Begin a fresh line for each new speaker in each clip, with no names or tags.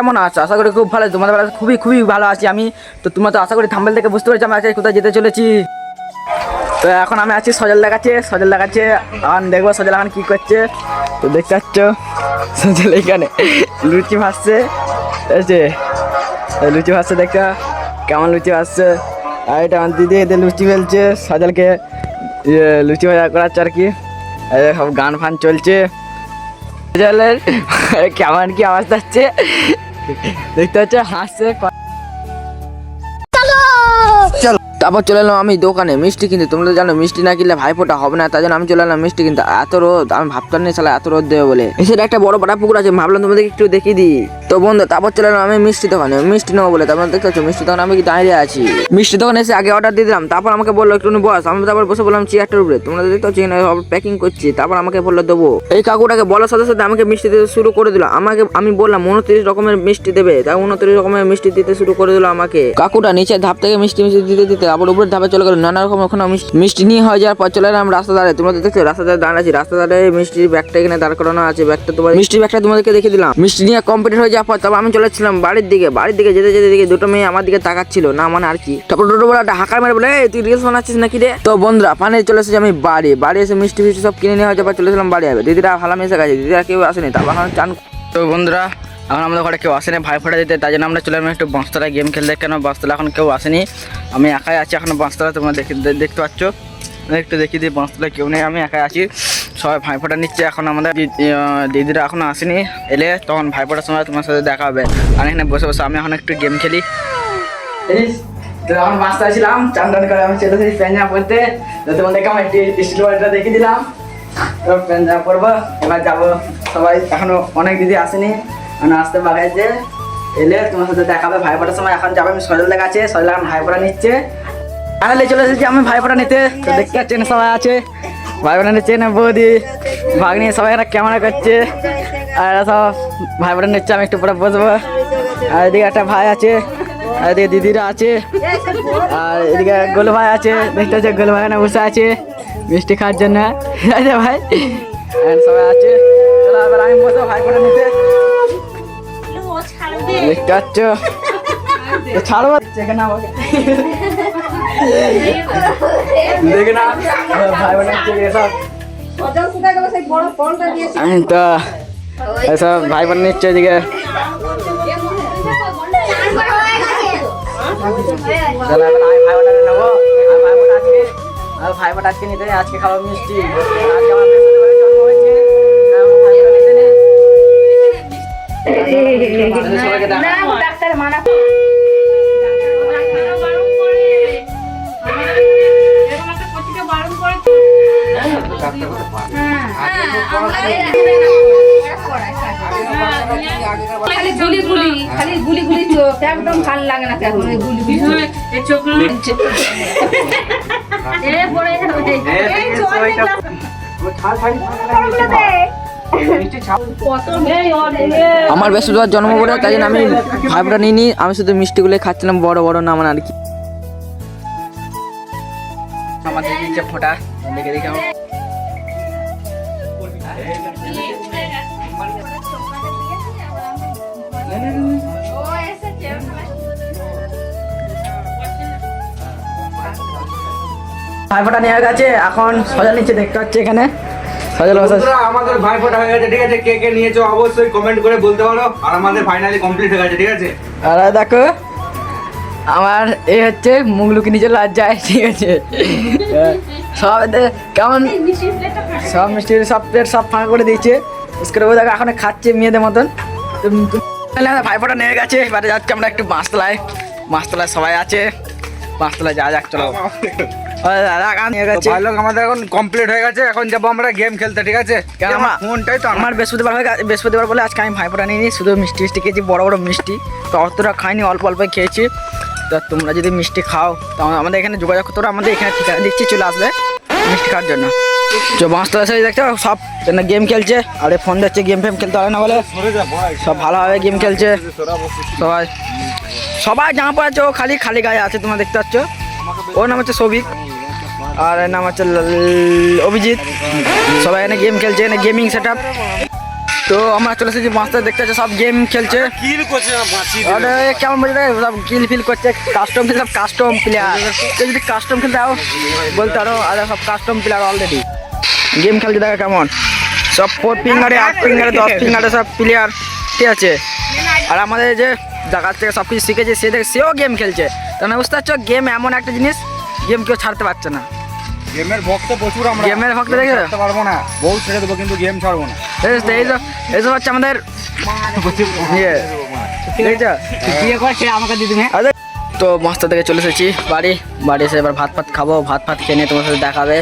কেমন আছো? আশা করি খুব ভালো। তোমাদের বেলা খুবই খুবই ভালো আছি আমি। তো তোমরা তো আশা করি থাম্বনেল থেকে বুঝতে পেরেছো আমি আজকে কোথায় যেতে চলেছি। তো এখন আমি আছি সজল দেখাচ্ছে আর দেখবো সজল এখন কী করছে। তো দেখতে পাচ্ছ সজল এখানে লুচি ভাসছে, লুচি ভাসছে দেখতে কেমন লুচি ভাসছে। আর এটা আমার দিদি এদের লুচি ফেলছে, সজলকে লুচি ভাজা করাচ্ছে আর কি। সব গান ফান চলছে, সজলের কেমন কি আওয়াজ যাচ্ছে দেখতে পাচ্ছ, হাসছে। তারপর চলে এলাম আমি দোকানে মিষ্টি কিনতে। তোমরা তো জানো মিষ্টি না কিনলে ভাইফোঁটা হবে না, তাই জন্য আমি চলে এলাম মিষ্টি কিনতে। এত রোদ, আমি ভাবতাম না শালা এত রোদ দেবে বলে। এসে একটা বড় পাটা পুকুর আছে, ভাবলাম তোমাদেরকে একটু দেখিয়ে দিই। তো বন্ধু তারপর চলে এলাম আমি মিষ্টি দোকানে, মিষ্টি নেবো বলে। তারপর দেখতে পাচ্ছ মিষ্টি দোকানে আমি দাঁড়িয়ে আছি। মিষ্টি দোকানে এসে আগে অর্ডার দিয়ে দিলাম, তারপর আমাকে বললো একটু বস। আমি তারপর বসে বললাম চেয়ারটার উপরে। তোমরা দেখতে পাচ্ছ প্যাকিং করছি, তারপর আমাকে বললো দেবো। এই কাকুটাকে বলার সাথে সাথে আমাকে মিষ্টি দিতে শুরু করে দিল। আমি বললাম 29 রকমের মিষ্টি দেবে, তাই 29 রকমের মিষ্টি দিতে শুরু করে দিল আমাকে। কাকুটা নিচের ধাপ থেকে মিষ্টি দিতে আবার উপরের ধাপে চলে গেল। নানা রকম ওখানে মিষ্টি নিয়ে হয়ে যাওয়ার পর চলে এলাম রাস্তা ধারে। তোমরা দেখছো রাস্তা ধারে দাঁড়াচ্ছি, রাস্তা ধারে মিষ্টির ব্যাগটা এখানে দাঁড় করানো আছে। মিষ্টির ব্যাগটা তোমাদেরকে দেখে দিলাম। মিষ্টি নিয়ে কমপ্লিট হয়ে যাওয়ার পর তারপর আমি চলেছিলাম বাড়ির দিকে যেতে দেখি দুটো মেয়ে আমার দিকে তাকাচ্ছিল না, মানে আর কি। তারপর দুটো বলে একটা হাঁকার মেরে বলে তুই রিলস বানাচ্ছিস নাকি রে। তো বন্ধুরা পানে চলে এসেছি আমি বাড়ি এসে মিষ্টি সব কিনে নিয়ে হয়ে যাওয়ার পর চলেছিলাম বাড়ি যাবে। দিদিরা ভালো মেসে গেছে, দিদিরা কেউ আসেনি। তারপর এখন চান। তো বন্ধুরা এখন আমাদের ঘরে কেউ আসেনি ভাইফোঁটা দিতে, তাই জন্য আমরা চলে এলাম একটু বাঁশতলায় গেম খেলতে। কেন বাঁশতলা এখন কেউ আসেনি, আমি একাই আছি এখন বাঁশতলা। তোমরা দেখতে পাচ্ছ, একটু দেখিয়ে দিই বাঁশতলায় কেউ নেই, আমি একাই আছি। সবাই ভাইফোঁটা নিচ্ছে। এখন আমাদের দিদিরা এখনো আসেনি, এলে তখন ভাইফোঁটার সময় তোমার সাথে দেখা হবে। আর এখানে বসে আমি এখন একটু গেম খেলি। তো আমি বাঁশতলা ছিলাম, চান করে আমি চলে এসেছি প্যাঞ্জা পড়তে। তো তোমাদেরকে আমার একটি স্টিল বলটা দেখিয়ে দিলাম। তো প্যাঞ্জা পড়বো, এবার যাবো। সবাই এখনো অনেক দিদি আসেনি, মানে আসতে বাগাইছে। এলে তোমার সাথে দেখাবে ভাইফোঁটার সময়। এখন যাবে আমি সজল দেখাচ্ছে, সজল এখন ভাইফোঁটা নিচ্ছে। আনালে চলে এসেছি আমি ভাইফোঁটা নিতে। তো দেখতে পাচ্ছেন সবাই আছে, ভাইফোঁটা নিচ্ছে না বৌদি ভাগ্নি সবাই এরা ক্যামেরা করছে। আর এরা সব ভাইফোঁটা নিচ্ছে, আমি একটু পরে বসবো। আর এদিকে একটা ভাই আছে, আর এদিকে দিদিরা আছে, আর এদিকে গোলু ভাই আছে। দেখতে পাচ্ছে গোলু ভাই বসে আছে মিষ্টি খাওয়ার জন্য। ভাই সবাই আছে, চলো এবার আমি বসবো ভাইফোঁটা নিতে। দেখতে পাচ্ছ ছাড়বো দেখে না ভাই বোনের সব। তো এসব ভাই বোন নিচ্ছে এদিকে। নেবো ভাই বোন আজকে নিতে, আজকে খাবো মিষ্টি। ডাক্তার মানা
খালি গুলি চোখ, একদম ভালো লাগে না। কেমন চোখ
আমার বৃহস্পতিবার জন্ম করে, তাই জন্য আমি ভাইফোঁটা নিইনি। আমি শুধু মিষ্টিগুলো খাচ্ছিলাম, বড় বড় না মানে আর কি। আমাদের দিচ্ছে ফোঁটা দেখে দেখে ভাইফোঁটা নেওয়া গেছে, এখন সজল নিচ্ছে দেখতে পাচ্ছি এখানে। সজল
আমাদের ভাইফোঁটা হয়ে গেছে, ঠিক আছে? কে কে নিয়েছো অবশ্যই কমেন্ট করে বলতে পারো। আর আমাদের ফাইনালি কমপ্লিট হয়ে গেছে, ঠিক আছে?
আর দেখো আমার এই হচ্ছে মুগলুকি নিচে লজ্জায়, ঠিক আছে? সব কেমন সব মিষ্টি সব প্লেট সব ফাঁকা করে দিয়েছে। দেখো এখন খাচ্ছে মেয়েদের মতন। ভাইফোঁটা নিয়ে গেছে, এবারে যাচ্ছে আমরা একটু বাঁশতলায়। সবাই আছে, বাঁশতলায় যা যাক চলো।
আমাদের এখন কমপ্লিট হয়ে গেছে, এখন যাবো আমরা গেম খেলতে, ঠিক আছে? ফোনটাই তো
আমার বৃহস্পতিবার বলে আজকে আমি ভাইফোঁটা নিইনি, শুধু মিষ্টি খেয়েছি, বড় বড় মিষ্টি। তো অতটা খাইনি, অল্প অল্প খেয়েছি। তো তোমরা যদি মিষ্টি খাও তো আমাদের এখানে যোগাযোগ করতে, আমাদের এখানে ঠিকানা দিচ্ছি, চলে আসবে মিষ্টি খাওয়ার জন্য। তো বাঁশতলা এসে দেখছো সব গেম খেলছে, আর ফোন দিচ্ছে, গেম ফেম খেলতে হবে না বলে সব ভালোভাবে গেম খেলছে। সবাই জামা পড়েছে, ও খালি গায়ে আছে, তোমরা দেখতে পাচ্ছ। ওর নাম হচ্ছে সৌভিক, আর নাম হচ্ছে অভিজিৎ। সবাই এখানে গেম খেলছে, এখানে গেমিং সেট আপ। তো তো আমরা চলে এসেছি মাস্টার দেখতে আছে সব গেম খেলছে
কিল করছে না বাঁচি
আরে কেমন বলছে রে সব কিল ফিল করছে কাস্টম সব কাস্টম প্লেয়ার তো যদি কাস্টম খেলতে আও বলতে আরো আরে সব কাস্টম প্লেয়ার অলরেডি গেম খেলছে দেখা কেমন সব 4 ফিঙ্গারে 8 ফিঙ্গারে 10 ফিঙ্গারে সব প্লেয়ার ঠিক আছে আর আমাদের যে জায়গা থেকে সব কিছু শিখেছে সেও গেম খেলছে তাহলে বুঝতে পারছো গেম এমন একটা জিনিস গেম কেউ ছাড়তে পারছে না
গেমের ভক্ত প্রচুর আমরা
গেমের ভক্ত দেখে
ছাড়তে পারবো না বউ ছেড়ে দেবো কিন্তু গেম ছাড়বো না
এইসব হচ্ছে আমাদের ইয়ে দেখছো
বিয়ে করে সে আমাকে দিয়ে দিবে
আরে তো মাস্টার থেকে চলে এসেছি বাড়ি এসে এবার ভাত খাবো ভাত খেয়ে নিয়ে তোমার সাথে দেখাবে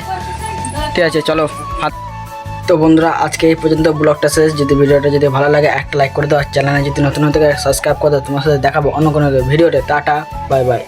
ঠিক আছে চলো ভাত তো বন্ধুরা আজকে এই পর্যন্ত ব্লগটা শেষ যদি ভিডিওটা যদি ভালো লাগে একটা লাইক করে দাও চ্যানেলে যদি নতুন হতে সাবস্ক্রাইব করে দাও তোমার সাথে দেখাবো অন্য কোনো ভিডিওতে টাটা বাই বাই